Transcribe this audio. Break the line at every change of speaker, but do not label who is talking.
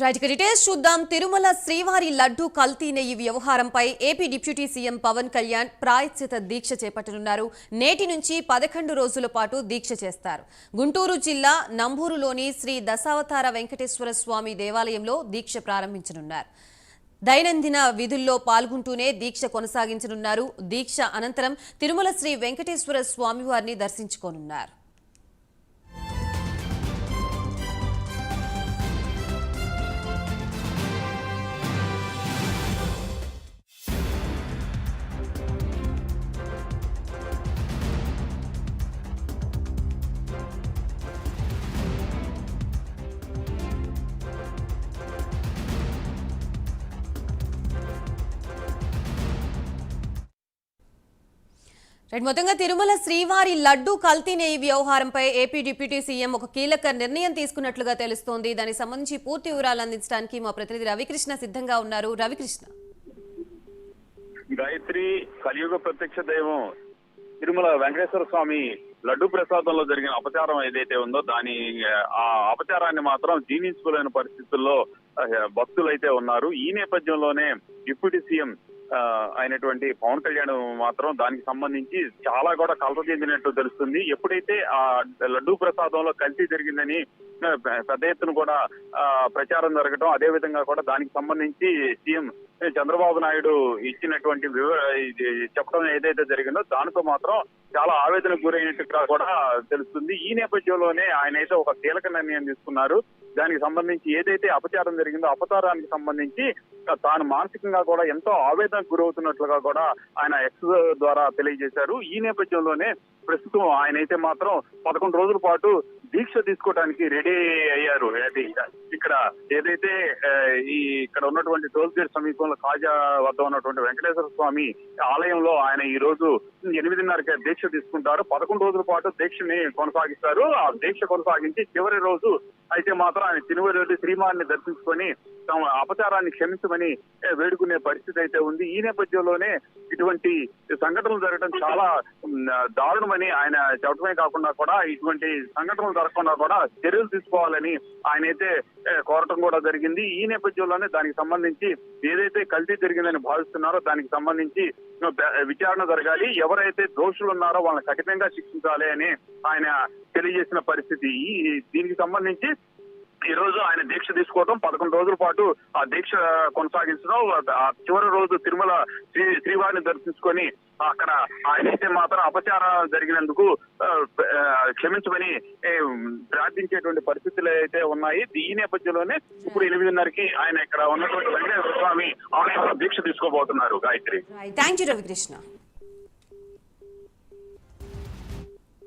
Right details చూద్దాం. తిరుమల శ్రీవారి లడ్డు కల్తీ నెయ్యి వ్యవహారంపై AP deputy CM Pawan Kalyan ప్రాయశ్చిత దీక్ష చేపట్టనున్నారు. నేటి నుంచి 11 రోజుల పాటు దీక్ష చేస్తారు. గుంటూరు జిల్లా నంబూరులోని శ్రీ దశావతార వెంకటేశ్వర స్వామి దేవాలయంలో దీక్ష ప్రారంభించనున్నారు. దైనందిన విధుల్లో పాల్గొంటూనే దీక్ష కొనసాగించనున్నారు. దీక్ష అనంతరం తిరుమల శ్రీ వెంకటేశ్వర స్వామివారిని దర్శించుకోనున్నారు. మొత్తంగా తిరుమల శ్రీవారి లడ్డు కల్తీ నెయ్యి వ్యవహారంపై ఏపీ డిప్యూటీ సీఎం ఒక కీలక నిర్ణయం తీసుకున్నట్లుగా తెలుస్తోంది. దానికి సంబంధించి పూర్తి వివరాలు అందించడానికి మా ప్రతినిధి రవికృష్ణ సిద్ధంగా ఉన్నారు. రవికృష్ణ.
గాయత్రి, కలియుగ ప్రత్యక్ష దైవం తిరుమల వెంకటేశ్వర స్వామి లడ్డు ప్రసాదంలో జరిగిన అపచారం ఏదైతే ఉందో ఆ అపచారాన్ని మాత్రం జీర్ణించుకోలేని పరిస్థితుల్లో భక్తులైతే ఉన్నారు. ఈ నేపథ్యంలోనే డిప్యూటీ సీఎం అయినటువంటి పవన్ కళ్యాణ్ మాత్రం దానికి సంబంధించి చాలా కూడా కలత చెందినట్టు తెలుస్తుంది. ఎప్పుడైతే ఆ లడ్డూ ప్రసాదంలో కల్తీ జరిగిందని పెద్ద ఎత్తున కూడా ప్రచారం జరగడం, అదే విధంగా కూడా దానికి సంబంధించి సీఎం చంద్రబాబు నాయుడు ఇచ్చినటువంటి చెప్పడం ఏదైతే జరిగిందో దానితో మాత్రం చాలా ఆవేదనకు గురైనట్టుగా కూడా తెలుస్తుంది. ఈ నేపథ్యంలోనే ఆయన అయితే ఒక కీలక నిర్ణయం తీసుకున్నారు. దానికి సంబంధించి ఏదైతే అపచారం జరిగిందో అపచారానికి సంబంధించి తాను మానసికంగా కూడా ఎంతో ఆవేదనకు గురవుతున్నట్లుగా కూడా ఆయన ఎక్స్ ద్వారా తెలియజేశారు. ఈ నేపథ్యంలోనే ప్రస్తుతం ఆయన అయితే మాత్రం 11 రోజుల పాటు దీక్ష తీసుకోవడానికి రెడీ అయ్యారు. ఇక్కడ ఏదైతే ఇక్కడ ఉన్నటువంటి టోల్ గేట్ సమీపంలో కాజా వద్ద ఉన్నటువంటి వెంకటేశ్వర స్వామి ఆలయంలో ఆయన ఈ రోజు 8:30కి దీక్ష తీసుకుంటారు. 11 రోజుల పాటు దీక్షని కొనసాగిస్తారు. ఆ దీక్ష కొనసాగించి చివరి రోజు అయితే మాత్రం ఆయన తిరుమల శ్రీవారిని దర్శించుకొని తమ అపచారాన్ని క్షమించమని వేడుకునే పరిస్థితి అయితే ఉంది. ఈ నేపథ్యంలోనే ఇటువంటి సంఘటనలు జరగడం చాలా దారుణమని ఆయన చెప్పడమే కాకుండా కూడా ఇటువంటి సంఘటనలు జరగకుండా కూడా చర్యలు తీసుకోవాలని ఆయన అయితే కోరటం కూడా జరిగింది. ఈ నేపథ్యంలోనే దానికి సంబంధించి ఏదైతే కల్తీ జరిగిందని భావిస్తున్నారో దానికి సంబంధించి విచారణ జరగాలి, ఎవరైతే దోషులు ఉన్నారో వాళ్ళని కఠినంగా శిక్షించాలి అని ఆయన తెలియజేసిన పరిస్థితి. దీనికి సంబంధించి ఈ రోజు ఆయన దీక్ష తీసుకోవడం, 11 రోజుల పాటు ఆ దీక్ష కొనసాగించడం, ఆ చివరి రోజు తిరుమల శ్రీవారిని దర్శించుకొని అక్కడ ఆయనైతే మాత్రం అపచారం జరిగినందుకు క్షమించమని ప్రార్థించేటువంటి పరిస్థితులు అయితే ఉన్నాయి. ఈ నేపథ్యంలోనే ఇప్పుడు 8:30కి ఆయన ఇక్కడ ఉన్నటువంటి వెంకటేశ్వర స్వామి ఆలయంలో దీక్ష తీసుకోబోతున్నారు. గాయత్రి.
థాంక్యూ రవికృష్ణ.